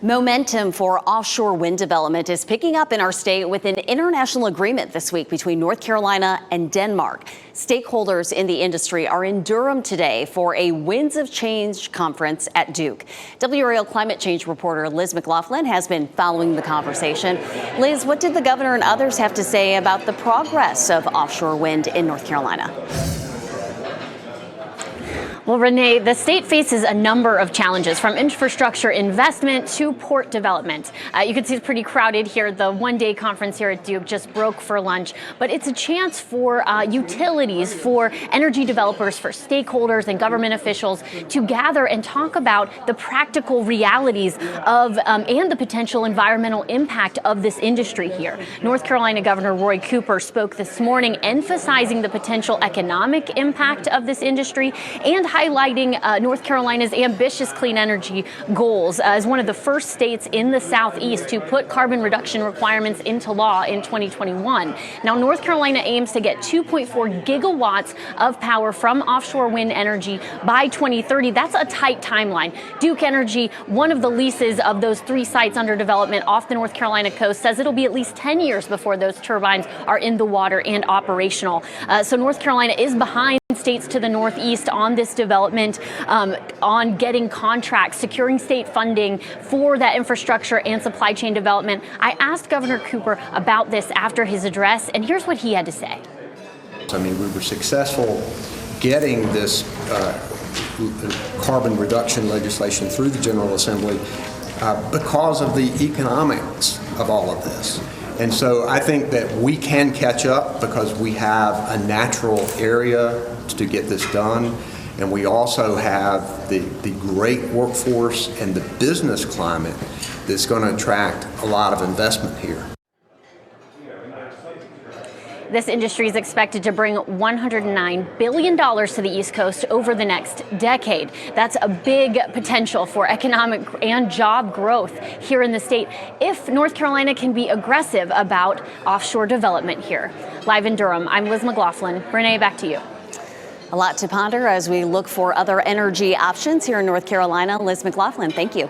Momentum for offshore wind development is picking up in our state with an international agreement this week between North Carolina and Denmark. Stakeholders in the industry are in Durham today for a Winds of Change conference at Duke. WRAL climate change reporter Liz McLaughlin has been following the conversation. Liz, what did the governor and others have to say about the progress of offshore wind in North Carolina? Well, Renee, the state faces a number of challenges, from infrastructure investment to port development. You can see it's pretty crowded here. The one-day conference here at Duke just broke for lunch, but it's a chance for utilities, for energy developers, for stakeholders and government officials to gather and talk about the practical realities of and the potential environmental impact of this industry here. North Carolina Governor Roy Cooper spoke this morning, emphasizing the potential economic impact of this industry and highlighting North Carolina's ambitious clean energy goals as one of the first states in the Southeast to put carbon reduction requirements into law in 2021. Now, North Carolina aims to get 2.4 gigawatts of power from offshore wind energy by 2030. That's a tight timeline. Duke Energy, one of the leases of those 3 sites under development off the North Carolina coast, says it'll be at least 10 years before those turbines are in the water and operational. So North Carolina is behind states to the northeast on this development, on getting contracts, securing state funding for that infrastructure and supply chain development. I asked Governor Cooper about this after his address, and here's what he had to say. I mean, we were successful getting this carbon reduction legislation through the General Assembly because of the economics of all of this. And so I think that we can catch up because we have a natural area to get this done. And we also have the great workforce and the business climate that's going to attract a lot of investment here. This industry is expected to bring $109 billion to the East Coast over the next decade. That's a big potential for economic and job growth here in the state if North Carolina can be aggressive about offshore development here. Live in Durham, I'm Liz McLaughlin. Renee, back to you. A lot to ponder as we look for other energy options here in North Carolina. Liz McLaughlin, thank you.